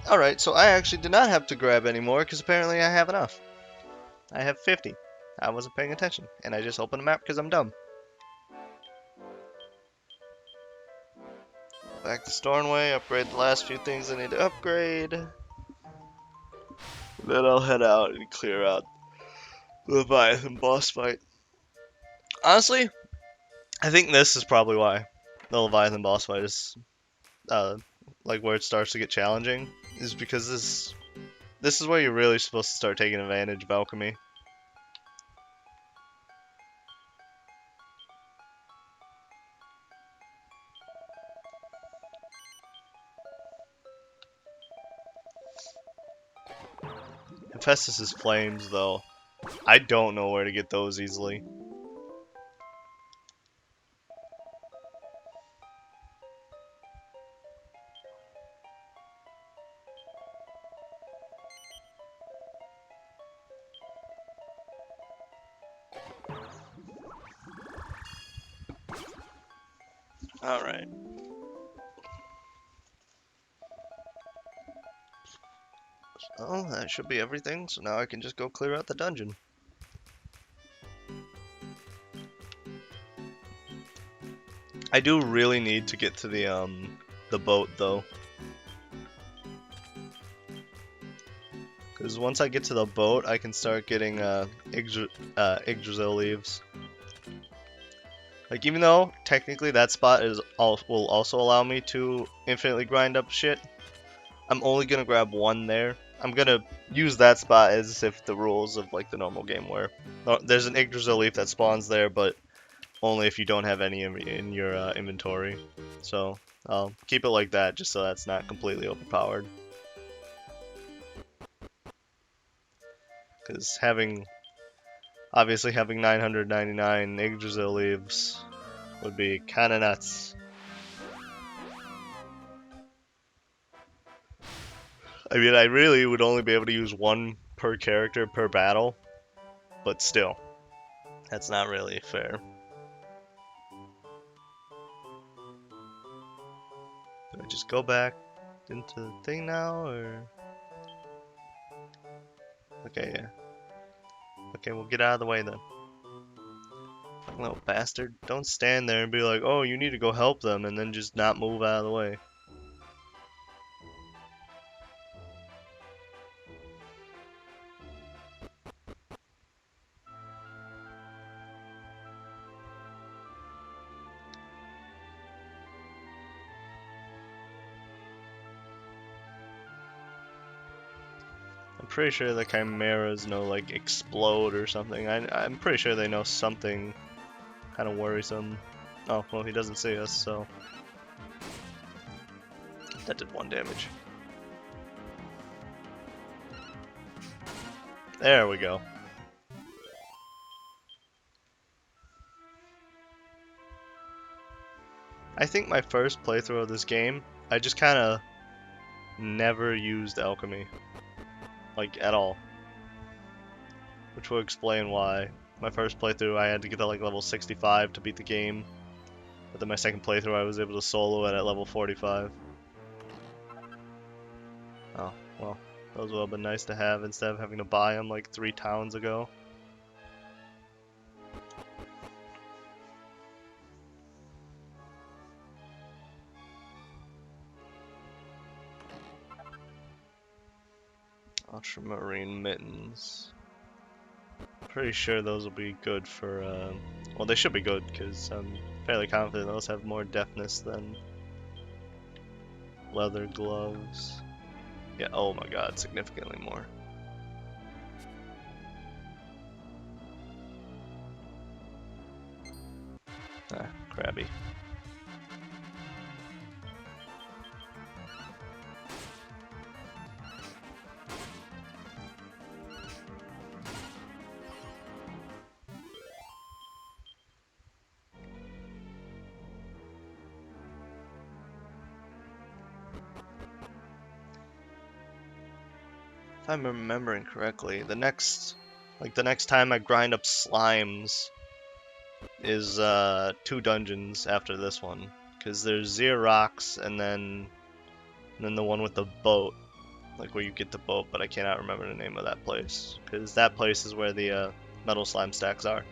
Alright, so I actually did not have to grab any more because apparently I have enough. I have 50. I wasn't paying attention, and I just opened a map because I'm dumb. Back to Stornway, upgrade the last few things I need to upgrade. Then I'll head out and clear out the Leviathan boss fight. Honestly, I think this is probably why the Leviathan boss fight is like where it starts to get challenging, is because this is where you're really supposed to start taking advantage of alchemy. Hephaestus's flames, though, I don't know where to get those easily. Alright. Oh, that should be everything, so now I can just go clear out the dungeon. I do really need to get to the boat, though. Because once I get to the boat, I can start getting Yggdrasil leaves. Like, even though technically that spot will also allow me to infinitely grind up shit, I'm only gonna grab one there. I'm gonna use that spot as if the rules of like the normal game were. There's an Yggdrasil leaf that spawns there, but only if you don't have any in your inventory. So I'll keep it like that, just so that's not completely overpowered. Because obviously having 999 Yggdrasil leaves would be kinda nuts. I mean, I really would only be able to use one per character per battle, but still, that's not really fair. Do I just go back into the thing now, or? Okay, yeah. Okay, we'll get out of the way then. Little bastard. Don't stand there and be like, oh, you need to go help them, and then just not move out of the way. I'm pretty sure the chimeras know, like, explode or something. I'm pretty sure they know something kind of worrisome. Oh, well, he doesn't see us, so... That did 1 damage. There we go. I think my first playthrough of this game, I just kind of never used alchemy. Like, at all. Which will explain why. My first playthrough, I had to get to like level 65 to beat the game. But then my second playthrough, I was able to solo it at level 45. Oh, well. Those would have been nice to have instead of having to buy them like 3 towns ago. Ultramarine mittens. Pretty sure those will be good for, well, they should be good because I'm fairly confident those have more deftness than leather gloves. Yeah, oh my god, significantly more. Ah, crabby. If I'm remembering correctly, the next time I grind up slimes is 2 dungeons after this one, because there's Xerox and then the one with the boat. like where you get the boat, but I cannot remember the name of that place, because that place is where the metal slime stacks are.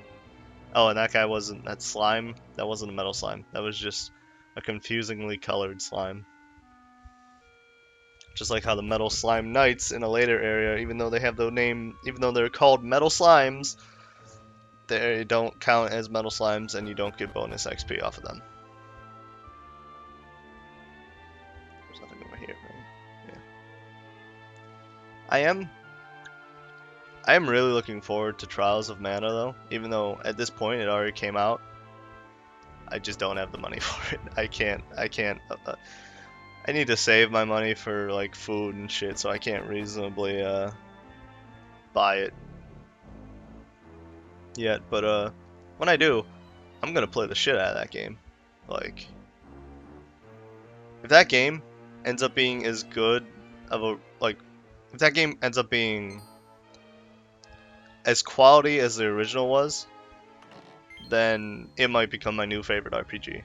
Oh, and that guy wasn't, that slime, that wasn't a metal slime, that was just a confusingly colored slime. Just like how the metal slime knights in a later area, even though they have the name, even though they're called metal slimes, they don't count as metal slimes, and you don't get bonus XP off of them. There's nothing over here, right? Yeah. I am really looking forward to Trials of Mana though, even though at this point it already came out. I just don't have the money for it. I can't, I need to save my money for like food and shit, so I can't reasonably buy it yet, but when I do, I'm gonna play the shit out of that game. Like, if that game ends up being as good of a, like, if that game ends up being as quality as the original was, then it might become my new favorite RPG.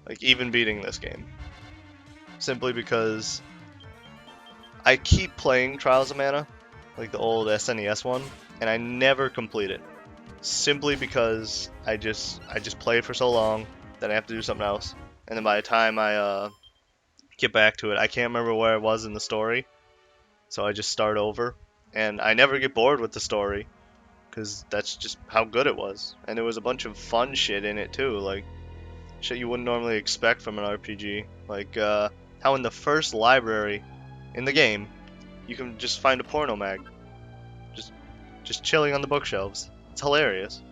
Like, even beating this game. Simply because I keep playing Trials of Mana, like the old SNES one, and I never complete it. Simply because I just play it for so long that I have to do something else. And then by the time I get back to it, I can't remember where I was in the story. So I just start over. And I never get bored with the story, because that's just how good it was. And there was a bunch of fun shit in it too, like shit you wouldn't normally expect from an RPG. Like how in the first library in the game, you can just find a porno mag. Just chilling on the bookshelves. It's hilarious.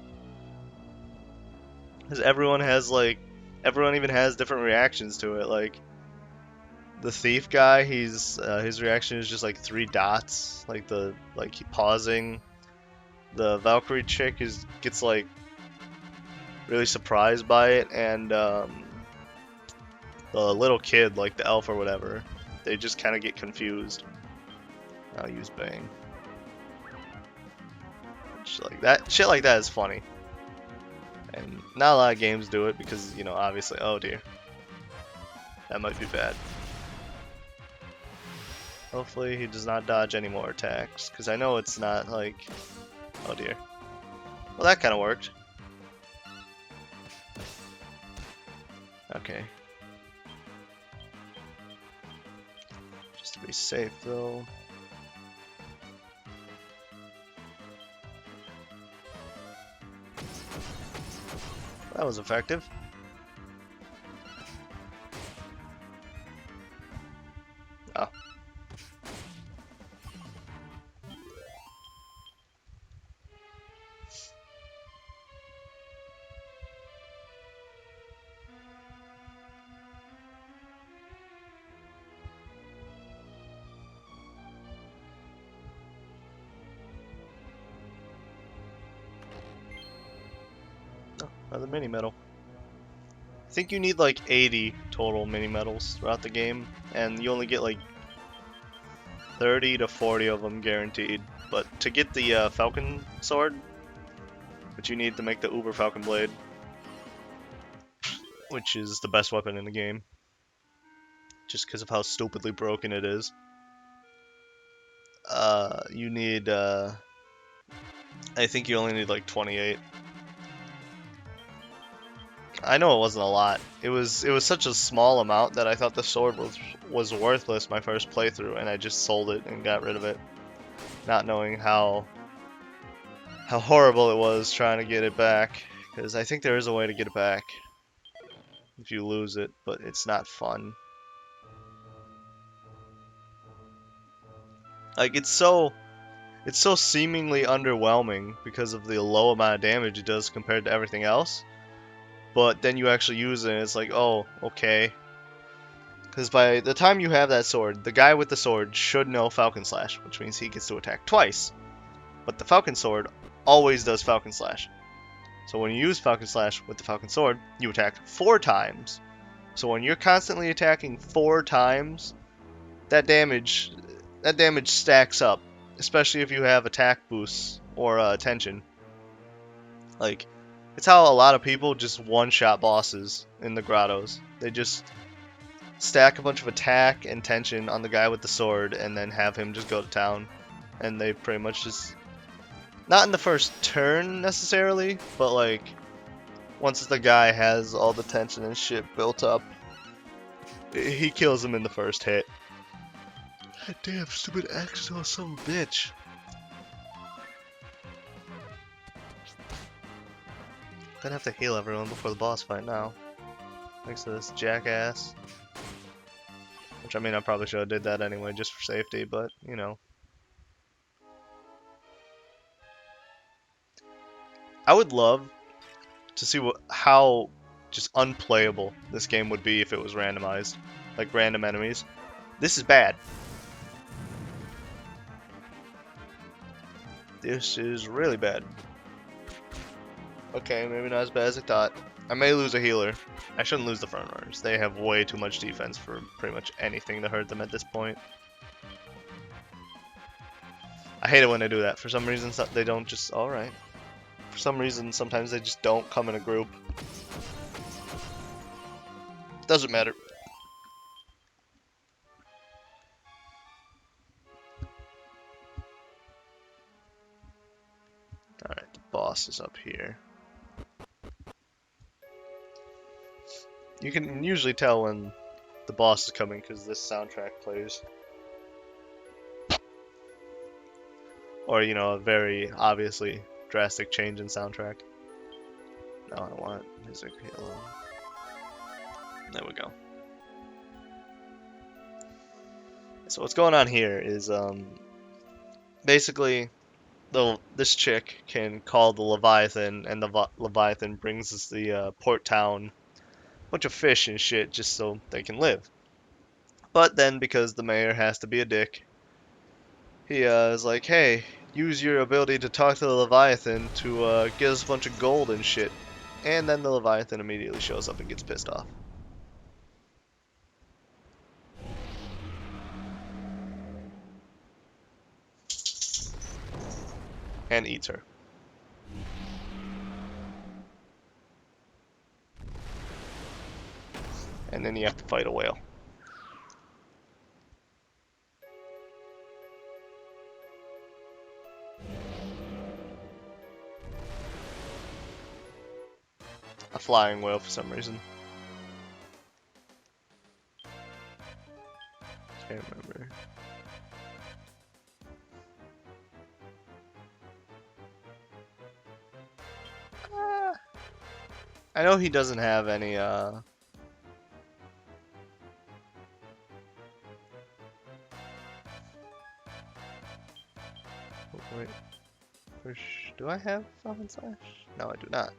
Because everyone even has different reactions to it. Like, the thief guy, his reaction is just like 3 dots, like he pausing. The Valkyrie chick gets like really surprised by it, and the little kid, like the elf or whatever, they just kind of get confused. I'll use Bang. Shit like that is funny, and not a lot of games do it because, you know, obviously. Oh dear, that might be bad. Hopefully he does not dodge any more attacks, because I know it's not like... Oh dear. Well, that kind of worked. Okay. Just to be safe, though. That was effective. Oh. Another mini medal. I think you need like 80 total mini medals throughout the game, and you only get like 30 to 40 of them guaranteed. But to get the Falcon Sword, which you need to make the Uber Falcon Blade, which is the best weapon in the game, just because of how stupidly broken it is, you need, I think you only need like 28. I know it wasn't a lot. It was such a small amount that I thought the sword was worthless my first playthrough, and I just sold it and got rid of it, not knowing how horrible it was trying to get it back. Because I think there is a way to get it back if you lose it, but it's not fun. Like, it's so seemingly underwhelming because of the low amount of damage it does compared to everything else. But then you actually use it and it's like, oh, okay. Because by the time you have that sword, the guy with the sword should know Falcon Slash, which means he gets to attack twice. But the Falcon Sword always does Falcon Slash. So when you use Falcon Slash with the Falcon Sword, you attack 4 times. So when you're constantly attacking 4 times, that damage stacks up. Especially if you have attack boosts or attention. Like, it's how a lot of people just one-shot bosses in the grottos. They just stack a bunch of attack and tension on the guy with the sword, and then have him just go to town. And they pretty much just, not in the first turn necessarily, but like once the guy has all the tension and shit built up, he kills him in the first hit. God damn, stupid Axel, some bitch. Gonna have to heal everyone before the boss fight now. Thanks to this jackass. Which, I mean, I probably should have did that anyway, just for safety, but, you know. I would love to see how just unplayable this game would be if it was randomized. Like, random enemies. This is bad. This is really bad. Okay, maybe not as bad as I thought. I may lose a healer. I shouldn't lose the front runners. They have way too much defense for pretty much anything to hurt them at this point. I hate it when they do that. For some reason, they don't just... Alright. For some reason, sometimes they just don't come in a group. Doesn't matter. Alright, the boss is up here. You can usually tell when the boss is coming because this soundtrack plays. Or, you know, a very obviously drastic change in soundtrack. No, I want music. Hello. There we go. So what's going on here is basically this chick can call the Leviathan, and the Leviathan brings us the port town bunch of fish and shit just so they can live. But then because the mayor has to be a dick, he is like, hey, use your ability to talk to the Leviathan to get us a bunch of gold and shit. And then the Leviathan immediately shows up and gets pissed off. And eats her. And then you have to fight a whale. A flying whale for some reason. Can't remember. I know he doesn't have any oh, wait. Do I have Falcon Slash? No, I do not.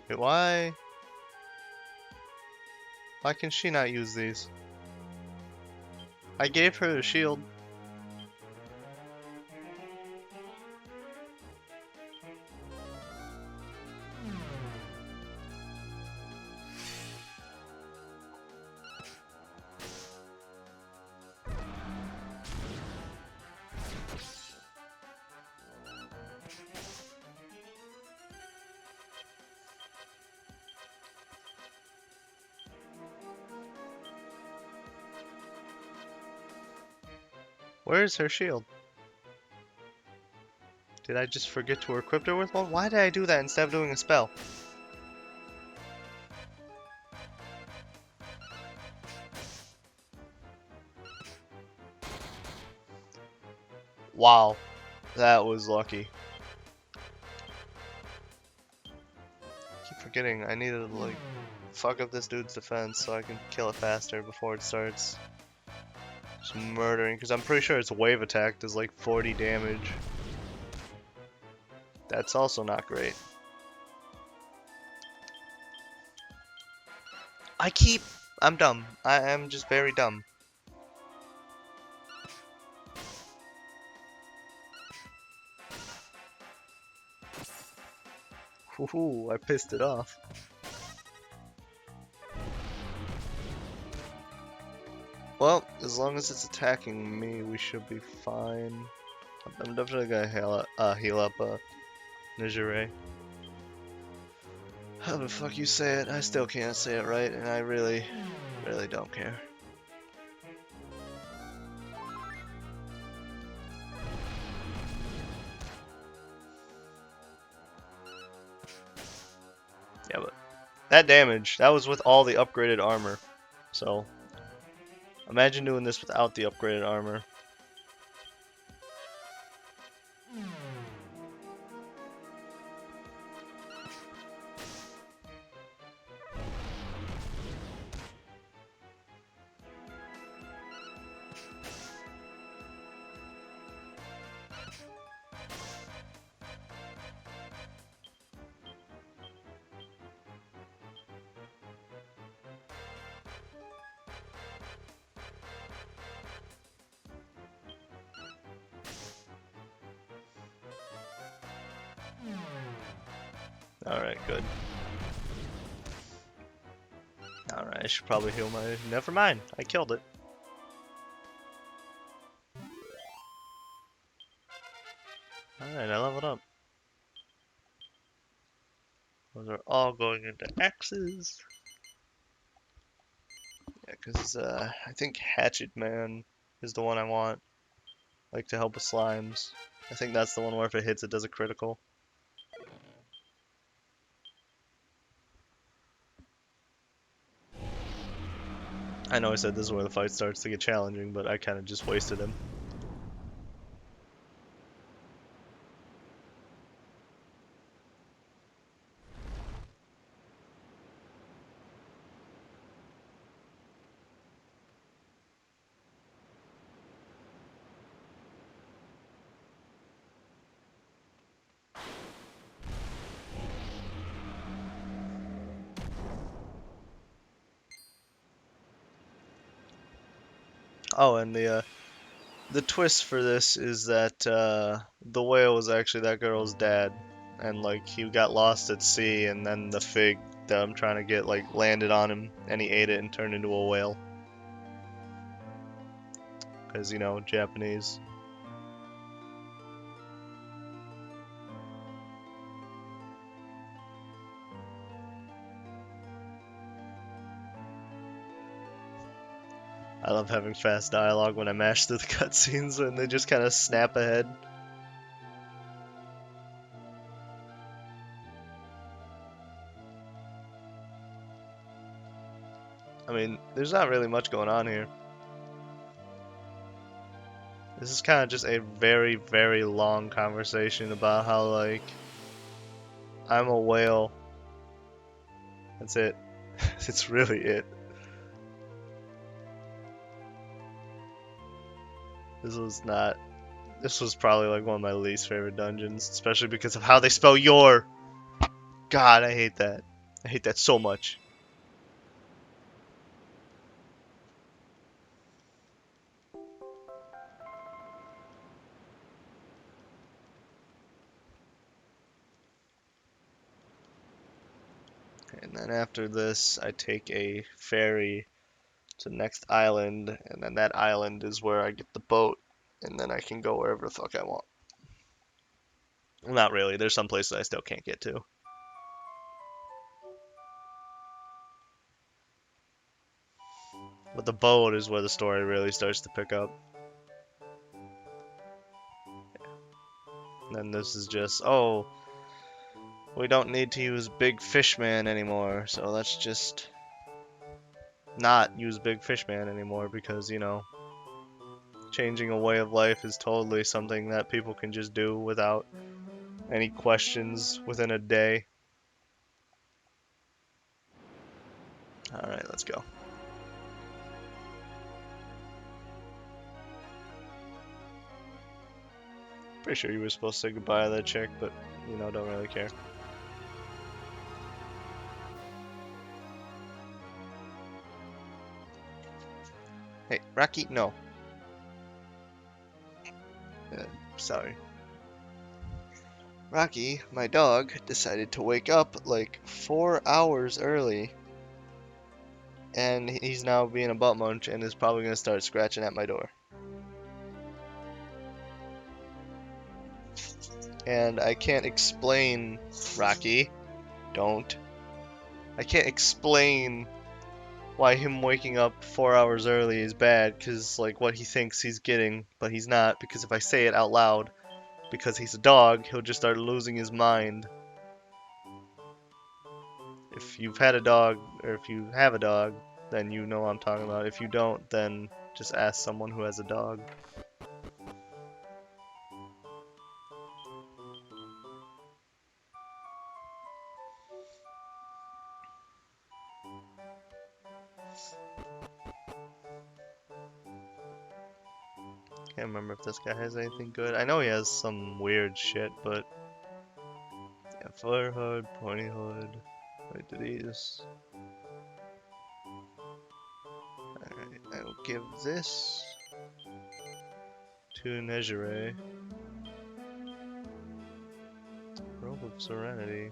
Wait, why? Why can she not use these? I gave her the shield. Where's her shield? Did I just forget to equip her with one? Why did I do that instead of doing a spell? Wow, that was lucky. I keep forgetting I needed to like fuck up this dude's defense so I can kill it faster before it starts just murdering, because I'm pretty sure its wave attack does like 40 damage. That's also not great. I'm dumb. I am just very dumb. Ooh, I pissed it off. Well, as long as it's attacking me, we should be fine. I'm definitely gonna heal up Nuzlocke. How the fuck you say it? I still can't say it right, and I really don't care. Yeah, but that damage, that was with all the upgraded armor. So, imagine doing this without the upgraded armor. Alright, good. Alright, I should probably heal my... Never mind, I killed it. Alright, I leveled up. Those are all going into X's. Yeah, because I think Hatchet Man is the one I want. Like, to help with slimes. I think that's the one where if it hits, it does a critical. I know I said this is where the fight starts to get challenging, but I kind of just wasted him. Oh, and the twist for this is that the whale was actually that girl's dad, and like he got lost at sea, and then the fig that I'm trying to get like landed on him, and he ate it and turned into a whale. Because, you know, Japanese. I love having fast dialogue when I mash through the cutscenes and they just kind of snap ahead. I mean, there's not really much going on here. This is kind of just a very long conversation about how, like, I'm a whale. That's it. It's really it. This was probably like one of my least favorite dungeons, especially because of how they spell your. God, I hate that. I hate that so much. And then after this, I take a ferry to the next island, and then that island is where I get the boat, and then I can go wherever the fuck I want. Well, not really. There's some places I still can't get to. But the boat is where the story really starts to pick up. And then this is just, oh, we don't need to use Big Fishman anymore, so let's just not use Big Fishman anymore because, you know, changing a way of life is totally something that people can just do without any questions within a day. Alright, let's go. Pretty sure you were supposed to say goodbye to that chick, but, you know, don't really care. Hey, Rocky, no. Sorry. Rocky, my dog, decided to wake up like 4 hours early. And he's now being a butt munch and is probably going to start scratching at my door. And I can't explain, Rocky, don't. I can't explain why him waking up 4 hours early is bad, because like what he thinks he's getting, but he's not, because if I say it out loud, because he's a dog, he'll just start losing his mind. If you've had a dog, or if you have a dog, then you know what I'm talking about. If you don't, then just ask someone who has a dog. Can't remember if this guy has anything good. I know he has some weird shit, but yeah, flare hood, pointy hood. Wait, do these? Alright, I will give this to Nezire. Robe of Serenity.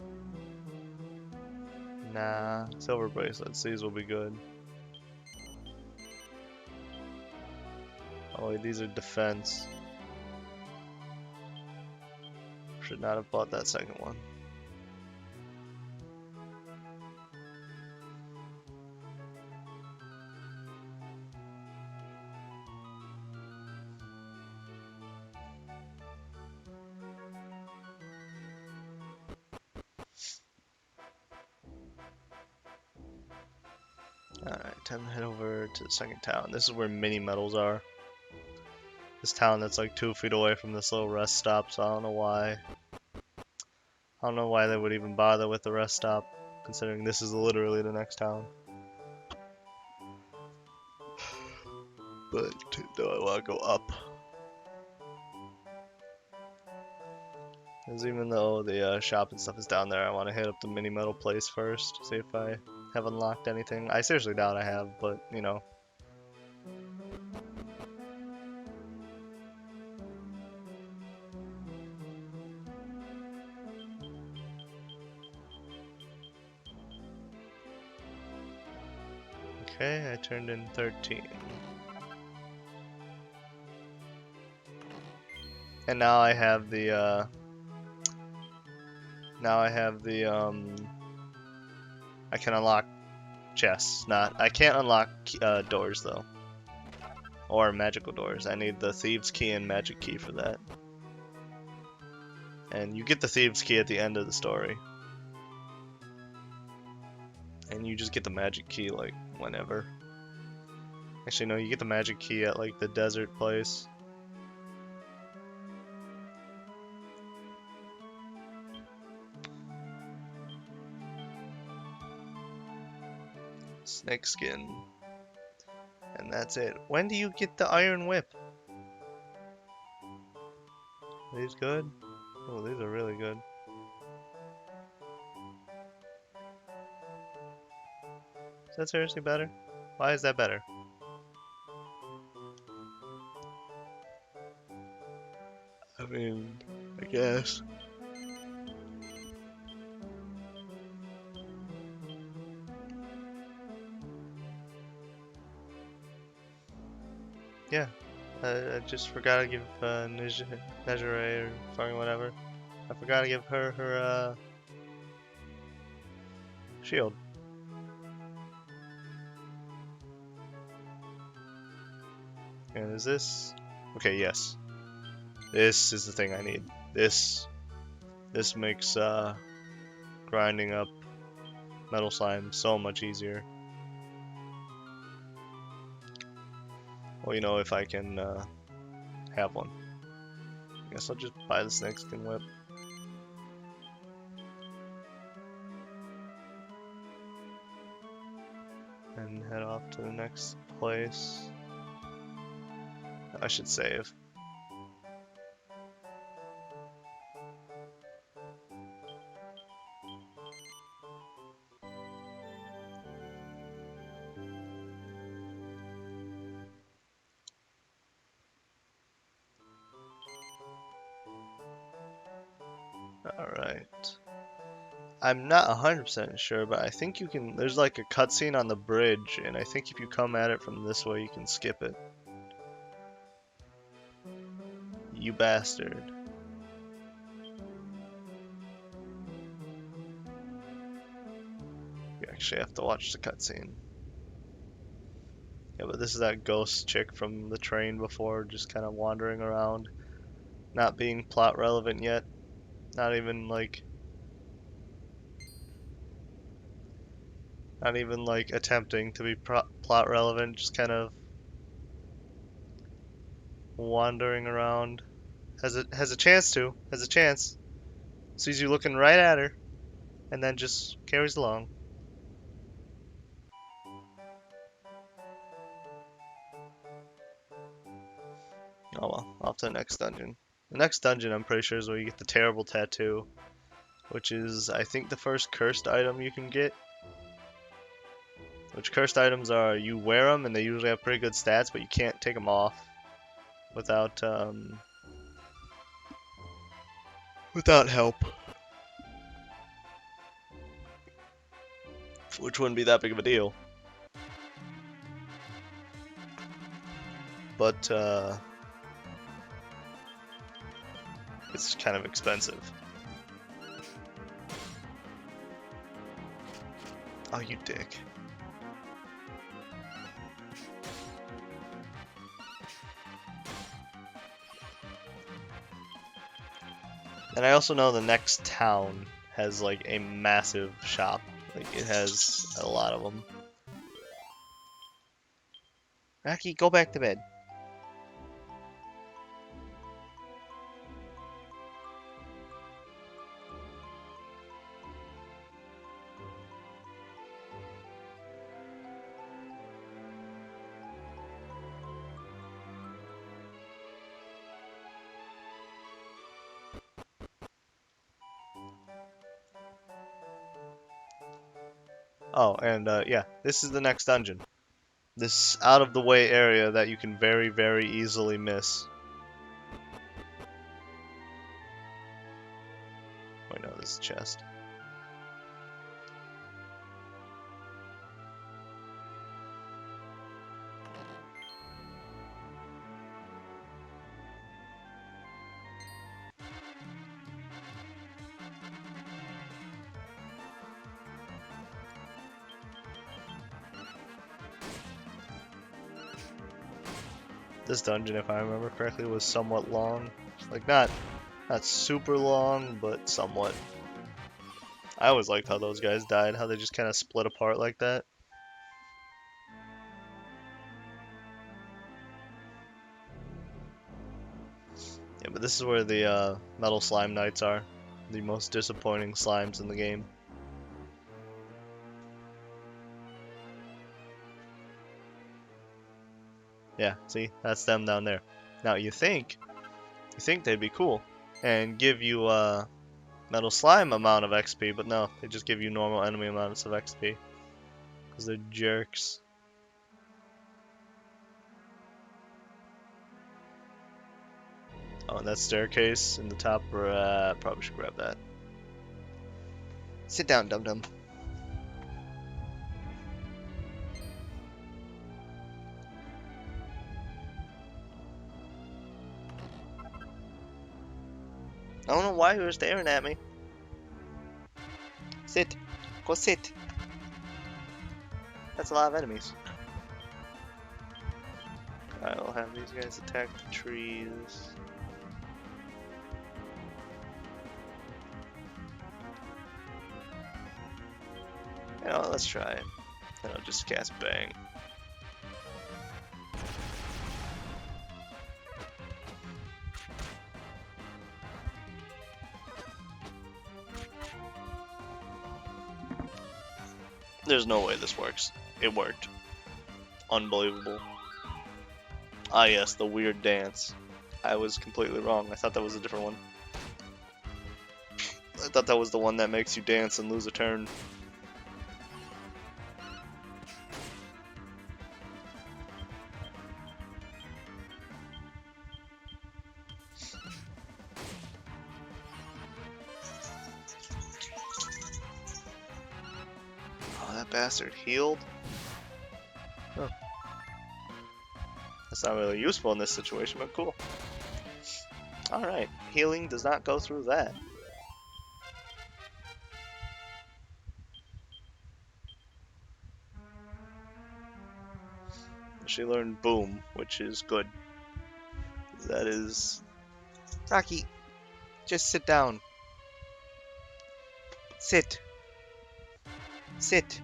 Nah, silver bracelets. These will be good. Oh wait, these are defense. Should not have bought that second one. Alright, time to head over to the second town. This is where mini medals are. This town that's like 2 feet away from this little rest stop, so I don't know why. I don't know why they would even bother with the rest stop, considering this is literally the next town. But do I want to go up? Because even though the shop and stuff is down there, I want to hit up the mini metal place first, see if I have unlocked anything. I seriously doubt I have, but you know. Okay, I turned in 13. And now I have the, I can unlock chests. I can't unlock doors though. Or magical doors. I need the Thieves' Key and Magic Key for that. And you get the Thieves' Key at the end of the story. And you just get the Magic Key, like, whenever. Actually, no, you get the Magic Key at, like, the desert place. Snake skin. And that's it. When do you get the Iron Whip? Are these good? Oh, these are really good. Is that seriously better? Why is that better? I mean, I guess. Yeah. I just forgot to give Nezire or fucking whatever. I forgot to give her her shield. And is this? Okay, yes. This is the thing I need. This makes grinding up metal slime so much easier. Well, you know, if I can have one. I guess I'll just buy the snake skin whip. And head off to the next place. I should save. Alright. I'm not 100% sure, but I think you can. There's like a cutscene on the bridge, and I think if you come at it from this way, you can skip it. You bastard. You actually have to watch the cutscene. Yeah, but this is that ghost chick from the train before, just kind of wandering around, not being plot relevant yet. Not even like attempting to be plot relevant, just kind of wandering around. Has a chance to, has a chance. Sees you looking right at her, and then just carries along. Oh well, off to the next dungeon. The next dungeon, I'm pretty sure, is where you get the terrible tattoo, which is, I think, the first cursed item you can get. Which cursed items are, you wear them and they usually have pretty good stats, but you can't take them off without without help. Which wouldn't be that big of a deal. But it's kind of expensive. Oh, you dick. And I also know the next town has like a massive shop. Like it has a lot of them. Rocky, go back to bed. Oh, and yeah, this is the next dungeon. This out of the way area that you can very, very easily miss. Wait, no, this is a chest. This dungeon, if I remember correctly, was somewhat long. Like not super long, but somewhat. I always liked how those guys died, how they just kind of split apart like that. Yeah, but this is where the metal slime knights are. The most disappointing slimes in the game. Yeah, see? That's them down there. Now you think they'd be cool and give you metal slime amount of XP, but no, they just give you normal enemy amounts of XP. Because they're jerks. Oh, and that staircase in the top right, probably should grab that. Sit down, dum-dum. I don't know why you were staring at me. Sit. Go sit. That's a lot of enemies. I'll have these guys attack the trees. You know, let's try it. And I'll just cast Bang. There's no way this works. It worked. Unbelievable. Ah yes, the weird dance. I was completely wrong. I thought that was a different one. I thought that was the one that makes you dance and lose a turn. bastard healed? Huh. That's not really useful in this situation, but cool. Alright, healing does not go through that. She learned Boom, which is good. That is... Rocky, just sit down. Sit. Sit.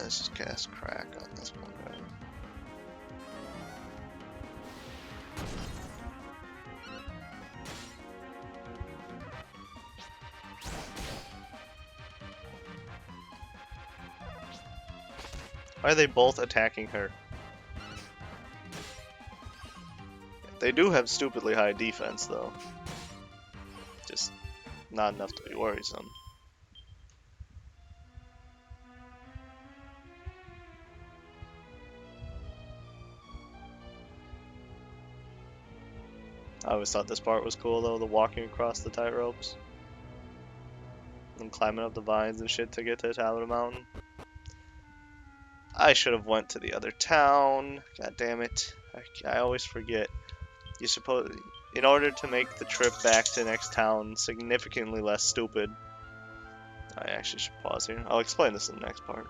Let's just cast Crack on this one, right? Why are they both attacking her? They do have stupidly high defense, though. Just not enough to be worrisome. I always thought this part was cool, though, the walking across the tightropes. And climbing up the vines and shit to get to the top of the mountain. I should have went to the other town. God damn it. I always forget. You suppose, in order to make the trip back to the next town significantly less stupid, I actually should pause here. I'll explain this in the next part.